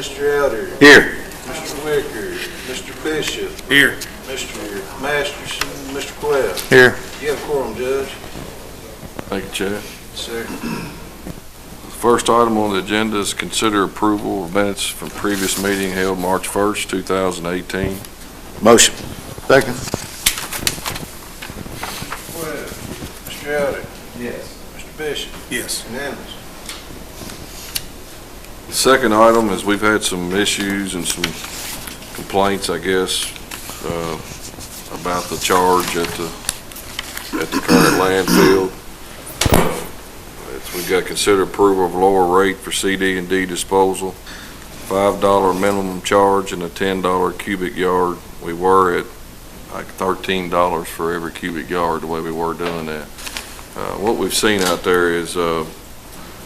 Mr. Elder. Here. Mr. Wicker. Mr. Bishop. Here. Mr. Masterson. Mr. Quell. Here. You have quorum, Judge. Thank you, Chad. Sir. The first item on the agenda is consider approval of minutes from previous meeting held March 1st, 2018. Motion. Second. Quell. Mr. Elder. Yes. Mr. Bishop. Yes. Unanimous. The second item is we've had some issues and some complaints, I guess, about the charge at the current landfill. We've got to consider approval of lower rate for CD and D disposal, $5 minimum charge and a $10 cubic yard. We were at like $13 for every cubic yard the way we were doing that. What we've seen out there is a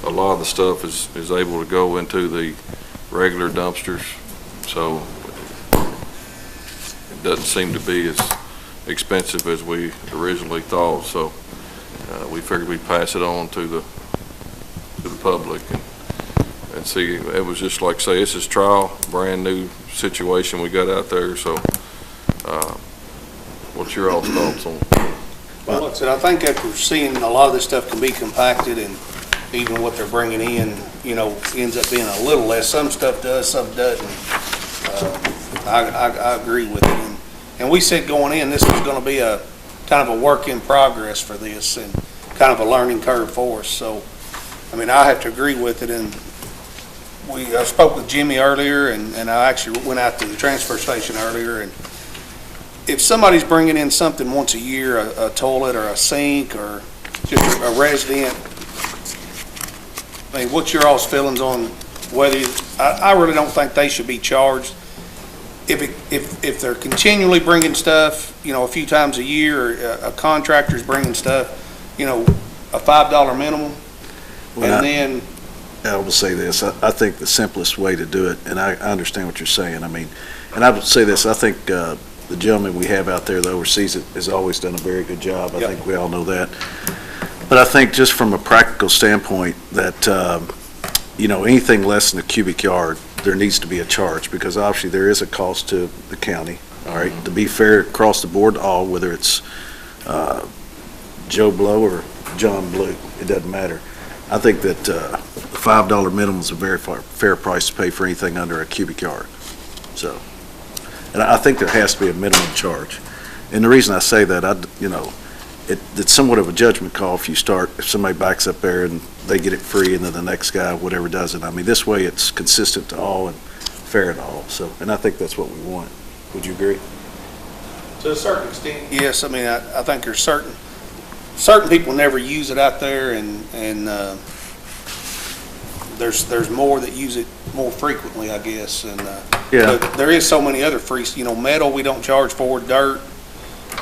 lot of the stuff is able to go into the regular dumpsters, so it doesn't seem to be as expensive as we originally thought. So we figured we'd pass it on to the public and see. It was just like say this is trial, brand new situation we got out there. So what's your all's thoughts on? Well, like I said, I think after seeing a lot of this stuff can be compacted and even what they're bringing in, you know, ends up being a little less. Some stuff does, some doesn't. I agree with it. And we said going in, this was going to be a kind of a work in progress for this and kind of a learning curve for us. So, I mean, I have to agree with it. And I spoke with Jimmy earlier, and I actually went out to the transfer station earlier. And if somebody's bringing in something once a year, a toilet or a sink or just a resident, I mean, what's your all's feelings on whether I really don't think they should be charged. If they're continually bringing stuff, you know, a few times a year, or a contractor's bringing stuff, you know, a $5 minimum, Well, and then I will say this, I think the simplest way to do it, and I understand what you're saying, I mean, and I would say this, I think the gentleman we have out there that oversees it has always done a very good job. I Yep. think we all know that. But I think just from a practical standpoint that, you know, anything less than a cubic yard, there needs to be a charge, because obviously there is a cost to the county, all right? To be fair across the board to all, whether it's Joe Blow or John Blue, it doesn't matter. I think that the $5 minimum is a very fair price to pay for anything under a cubic yard. So, and I think there has to be a minimum charge. And the reason I say that, you know, it's somewhat of a judgment call if somebody backs up there and they get it free and then the next guy, whatever, doesn't. I mean, this way it's consistent to all and fair to all. So, and I think that's what we want. Would you agree? to a certain extent, yes. I mean, I think there's certain people never use it out there, and there's more that use it more frequently, I guess. And Yeah. but there is so many other free, you know, metal we don't charge for, dirt,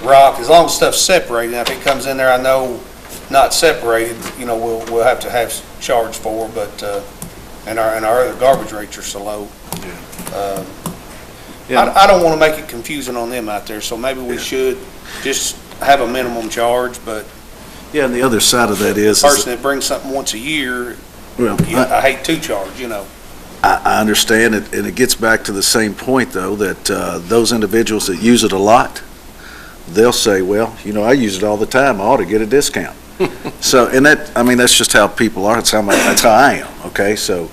rock, as long as stuff's separated. Now, if it comes in there, I know not separated, you know, we'll have to have charge for, but and our other garbage rates are so low. I don't want to make it confusing on them out there, so maybe we should just have a minimum charge. But Yeah, and the other side of that is the person that brings something once a year, well, I hate to charge, you know. I understand it, and it gets back to the same point, though, that those individuals that use it a lot, they'll say, well, you know, I use it all the time, I ought to get a discount. So, and that, I mean, that's just how people are, that's how I am, okay? So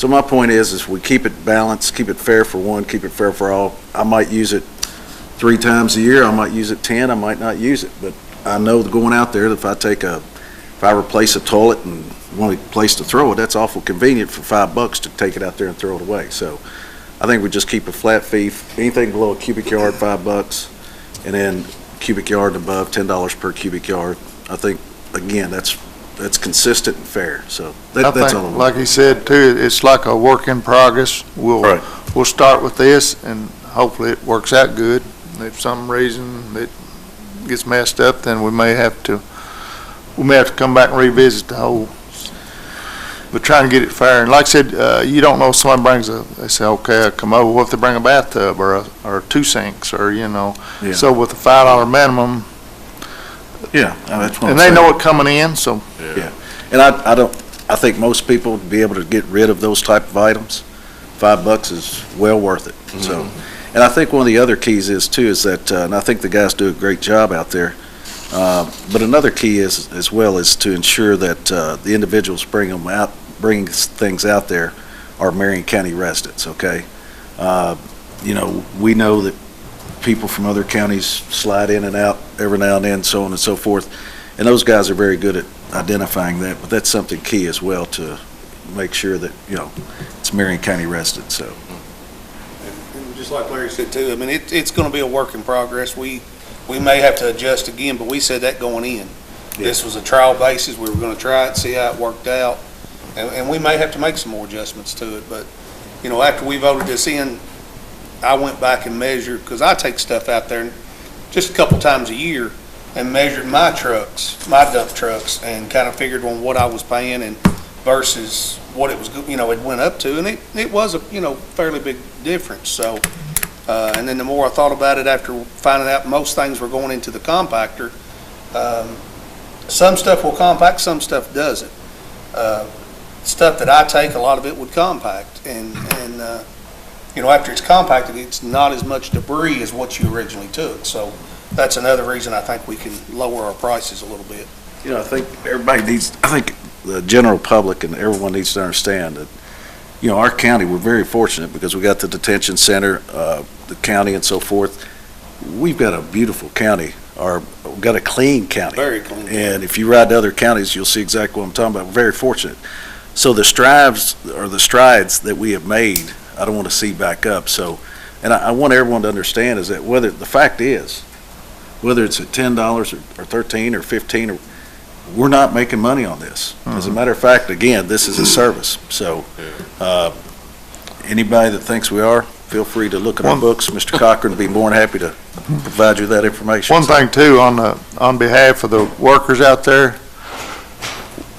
my point is we keep it balanced, keep it fair for one, keep it fair for all. I might use it 3 times a year, I might use it 10, I might not use it, but I know going out there, if I replace a toilet and want a place to throw it, that's awful convenient for $5 to take it out there and throw it away. So I think we just keep a flat fee, anything below a cubic yard, $5, and then cubic yard and above, $10 per cubic yard. I think, again, that's consistent and fair. So that's all. Like he said too, it's like a work in progress. We'll start with this, and hopefully it works out good. If for some reason it gets messed up, then we may have to come back and revisit the whole. But trying to get it fair, and like I said, you don't know if somebody brings they say, okay, I'll come over. What if they bring a bathtub or 2 sinks, or you know? Yeah. So with a $5 minimum, Yeah, that's what and I'm they saying. know it coming in, so. Yeah, and I think most people would be able to get rid of those type of items. $5 is well worth it, so. And I think one of the other keys is too, is that, and I think the guys do a great job out there, but another key is, as well, is to ensure that the individuals bringing things out there are Marion County residents, okay? We know that people from other counties slide in and out every now and then, so on and so forth, and those guys are very good at identifying that, but that's something key as well, to make sure that, it's Marion County residents, so. And just like Larry said too, I mean, it's gonna be a work in progress. We may have to adjust again, but we said that going in. This was a trial basis. We were gonna try it, see how it worked out. And we may have to make some more adjustments to it, but, after we voted this in, I went back and measured, because I take stuff out there just a couple times a year, and measured my trucks, my dump trucks, and kind of figured on what I was paying and versus what it was, it went up to, and it was a, fairly big difference, so, and then the more I thought about it after finding out most things were going into the compactor, some stuff will compact, some stuff doesn't. Stuff that I take, a lot of it would compact, and after it's compacted, it's not as much debris as what you originally took, so that's another reason I think we can lower our prices a little bit. I think I think the general public and everyone needs to understand that, our county, we're very fortunate because we got the detention center, the county and so forth. We've got a beautiful county, we've got a clean county. Very clean. And if you ride to other counties, you'll see exactly what I'm talking about. We're very fortunate. So the strides that we have made, I don't want to see back up. So, and I want everyone to understand is that whether it's at $10 or $13 or $15, we're not making money on this. As a matter of fact, again, this is a service. So, anybody that thinks we are, feel free to look at our books. Mr. Cochran will be more than happy to provide you that information. One thing too, on behalf of the workers out there,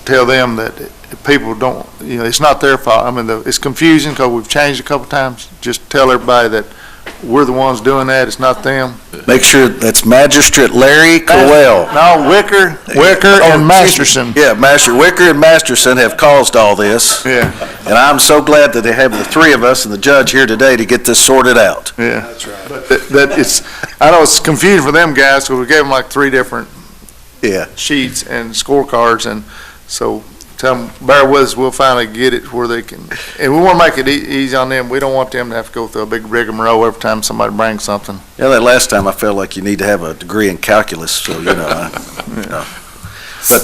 tell them that people don't, it's not their fault. I mean, it's confusing because we've changed a couple times. Just tell everybody that we're the ones doing that, it's not them. Make sure that's Magistrate Larry Cowell. No, Wicker and Masterson. Yeah, Wicker and Masterson have caused all this. Yeah. And I'm so glad that they have the three of us and the judge here today to get this sorted out. Yeah. That's right. But I know it's confusing for them guys, because we gave them like 3 different sheets and scorecards, and so tell them, bear with us, we'll finally get it where they can, and we want to make it easy on them. We don't want them to have to go through a big rigmarole every time somebody brings something. Yeah, that last time I felt like you need to have a degree in calculus, so, But,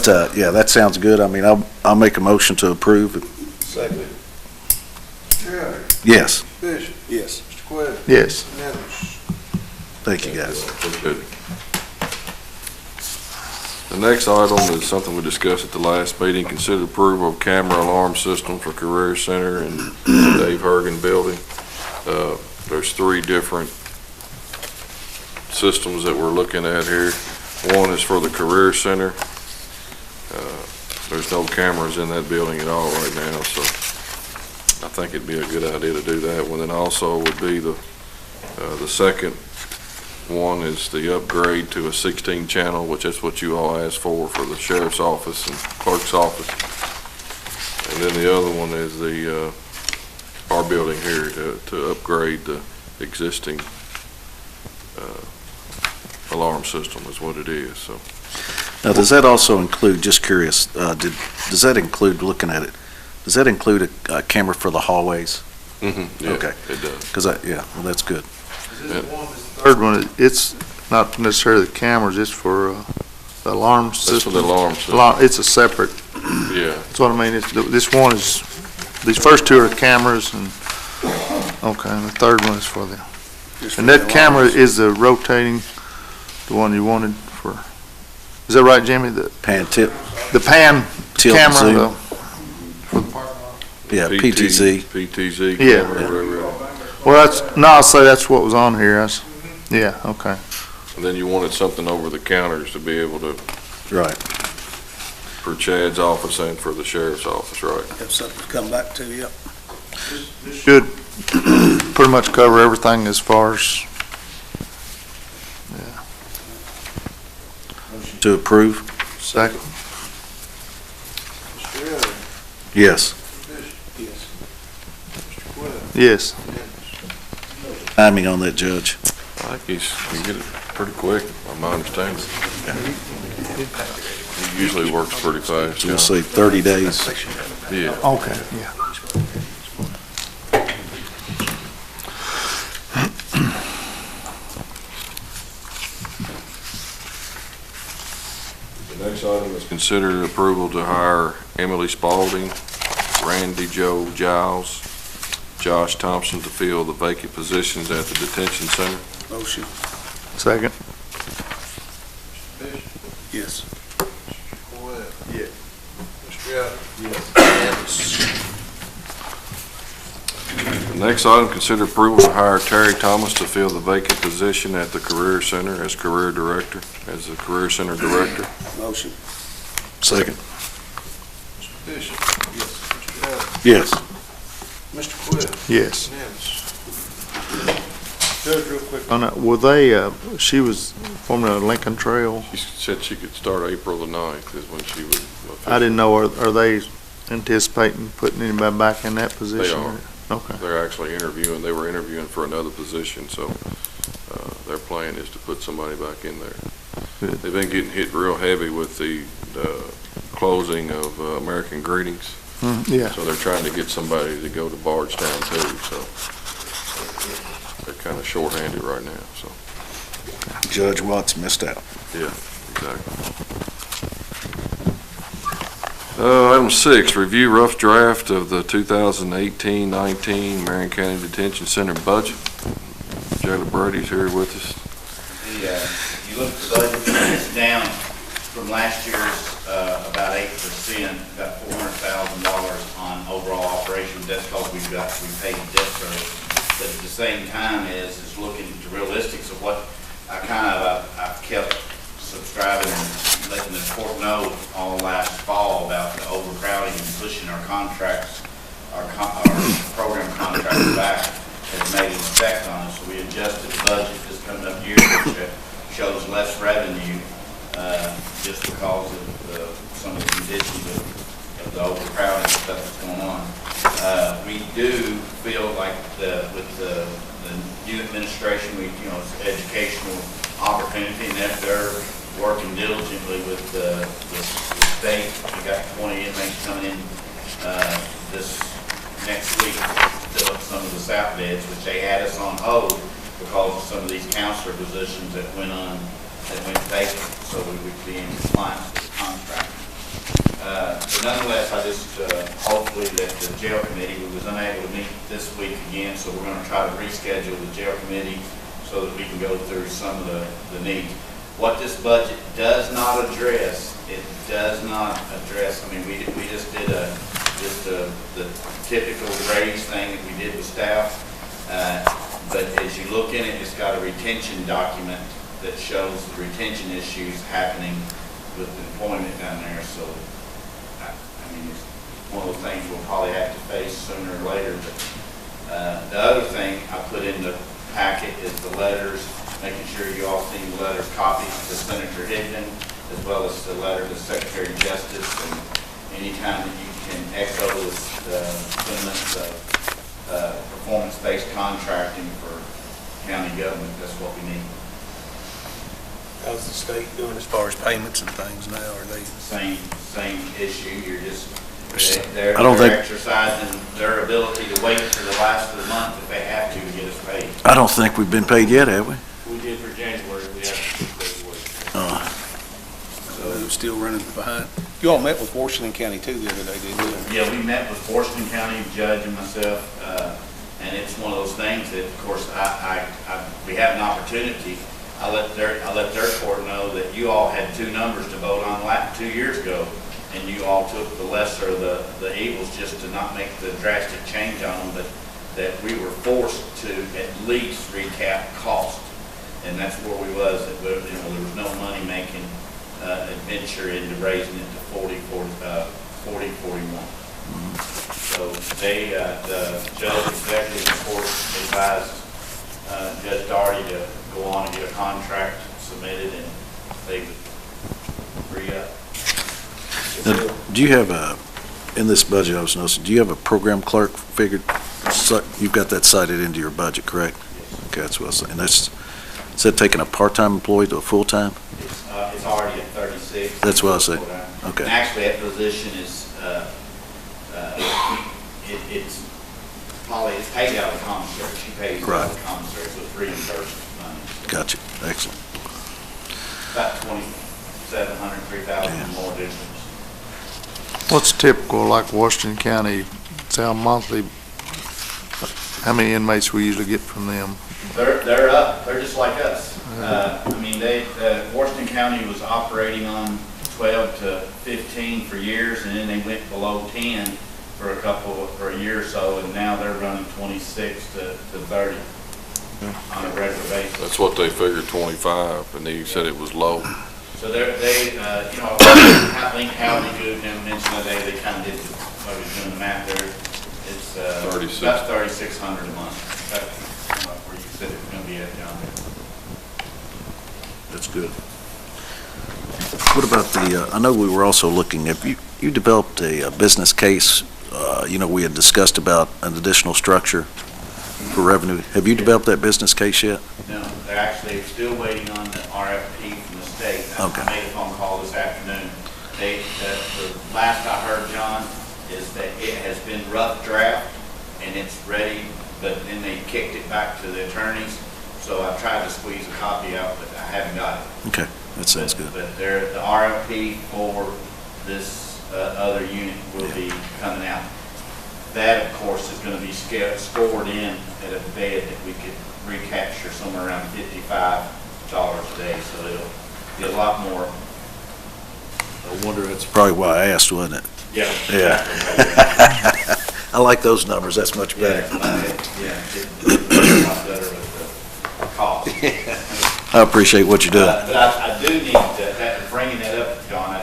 that sounds good. I mean, I'll make a motion to approve. Second. Terry, Yes, Bishop, Yes. Mr. Quayle. Yes. Unanimous. thank you, guys. Good. The next item is something we discussed at the last meeting. Consider approval of camera alarm system for Career Center and Dave Hergen building. There's 3 different systems that we're looking at here. One is for the Career Center. There's no cameras in that building at all right now, so I think it'd be a good idea to do that one. And also would be the second one is the upgrade to a 16 channel, which is what you all asked for the sheriff's office and clerk's office. And then the other one is our building here to upgrade the existing alarm system is what it is, so. Now, does that also include, just curious, does that include, looking at it, does that include a camera for the hallways? Yeah, Okay. it does. Because well, that's good. Third one, it's not necessarily the cameras, it's for the alarm system. That's for the alarm system. It's a separate, Yeah. that's what I mean. This one is, these first 2 are cameras, and, okay, and the third one is for the, and that camera is the rotating, the one you wanted for, is that right, Jimmy? The Pan tip, pan Tilt and zoom. camera, yeah, PTZ. PTZ Yeah. camera. well, I'll say that's what was on here. Yeah, okay. And then you wanted something over the counters to be able to, Right. for Chad's office and for the sheriff's office, right? Have something to come back to, yep. Should pretty much cover everything as far as, To approve? second. Mr. Elder, Yes. Mr. Bishop, Yes. Mr. Quayle. Yes. Timing on that, Judge? I think he get it pretty quick, by my understanding. He usually works pretty fast. We'll say 30 days. Yeah. Okay, yeah. The next item is consider approval to hire Emily Spalding, Randy Joe Giles, Josh Thompson to fill the vacant positions at the detention center. Motion. Second. Yes. Webb. Yeah. Mr. Ellis. The next item, consider approval to hire Terry Thomas to fill the vacant position at the Career Center as the Career Center Director. Motion. Second. Mr. Bishop. Yes. Mr. Ellis. Yes. Mr. Webb. Yes. Unanimous. Judge, real quick. On that, were they, she was from the Lincoln Trail. She said she could start April the 9th is when she would. I didn't know, are they anticipating putting anybody back in that position? are. Okay. They're actually interviewing, they were interviewing for another position, so their plan is to put somebody back in there. Good. They've been getting hit real heavy with the closing of American Greetings, Yeah. so they're trying to get somebody to go to Bardstown too, so they're kind of shorthanded right now, so, Judge Watts missed out. yeah, exactly. Item 6, review rough draft of the 2018-19 Marion County Detention Center budget. Jada Brady's here with us. You look at the budget, it's down from last year's about 8%, about $400,000 on overall operations. That's because we paid debt service. But at the same time is looking at the realistics of what I've kept subscribing and letting the court know all last fall about the overcrowding and pushing our contracts, our program contracts back has made an effect on us. So we adjusted the budget this coming up year, which shows less revenue just because of some of the conditions of the overcrowding stuff that's going on. We do feel like with the new administration, it's an educational opportunity, and that they're working diligently with the state. We got 20 inmates coming in this next week to fill up some of the south beds, which they had us on hold because of some of these counselor positions that went vacant, so we would be in compliance with the contract. But nonetheless, I just hopefully that the jail committee, we was unable to meet this week again, so we're going to try to reschedule the jail committee so that we can go through some of the needs. What this budget does not address, I mean, we just did the typical raise thing that we did with staff, but as you look in it, it's got a retention document that shows the retention issues happening with employment down there, so I mean, it's one of those things we'll probably have to face sooner or later, but the other thing I put in the packet is the letters, making sure you all seen the letters copied to Senator Higdon, as well as the letter to Secretary of Justice, and anytime that you can echo the sentiments of performance-based contracting for county government, that's what we need. How's the state doing as far as payments and things now? Are they? Same issue, you're just, I don't think- they're exercising their ability to wait for the last of the month if they have to get us paid. I don't think we've been paid yet, have we? We did for January, we have to do February. So they're still running behind. You all met with Washington County too the other day, didn't you? Yeah, we met with Washington County Judge and myself, and it's one of those things that, of course, we have an opportunity. I let their court know that you all had two numbers to vote on 2 years ago, and you all took the lesser of the evils just to not make the drastic change on them, but that we were forced to at least recap cost, and that's where we was. There was no money making adventure into raising it to 40-41. So the judge executive court advised Judge Daugherty to go on and get a contract submitted, and they would free up. Now, do you have in this budget, I was noticing, do you have a program clerk figured you've got that cited into your budget, correct? Okay, that's what I was saying. That's, is that taking a part-time employee to a full-time? It's already at 36. That's what I said. Okay. And actually, that position is, it's probably, it's paid out of the commissary. She pays out Right. of the commissary, so it's reimbursed money. Gotcha. Excellent. About 2,700, 3,000 more difference. What's typical, like Washington County, say a monthly, how many inmates we usually get from them? They're up, they're just like us. I mean, Washington County was operating on 12 to 15 for years, and then they went below 10 for a year or so, and now they're running 26 to 30 on a regular basis. That's what they figured, 25, and you said it was low. So I think Howdy Good mentioned the day they kind of did, what was doing the math there. It's 36. about 3,600 a month. That's where you said it was going to be at, John. That's good. What about I know we were also looking at, you developed a business case, we had discussed about an additional structure for revenue. Have you developed that business case yet? No, they're actually still waiting on the RFP from the state. Okay. I made a phone call this afternoon. The last I heard, John, is that it has been rough draft and it's ready, but then they kicked it back to the attorneys. So I've tried to squeeze a copy out, but I haven't got it. Okay, that sounds good. But the RFP for this other unit will be coming out. That, of course, is going to be scored in at a bed that we could recapture somewhere around $55 a day, so it'll be a lot more. I wonder, that's probably why I asked, wasn't it? Yeah. Yeah. I like those numbers, that's much better. It's a lot better with the cost. I appreciate what you're doing. But I do need to, bringing that up, John,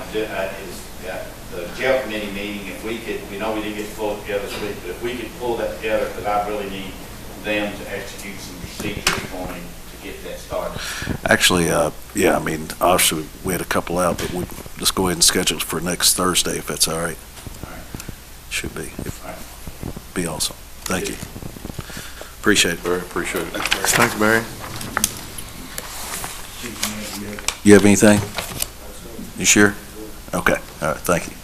the jail committee meeting, if we could, we know we didn't get to pull it together this week, but if we could pull that together, because I really need them to execute some procedures for me to get that started. Actually, yeah, I mean, obviously, we had a couple out, but we just go ahead and schedule it for next Thursday, if that's all right. All right. Should be. All right. Be awesome. Thank you. Appreciate it. Very appreciate it. Thanks, Barry. You have anything? You sure? Okay, all right, thank you.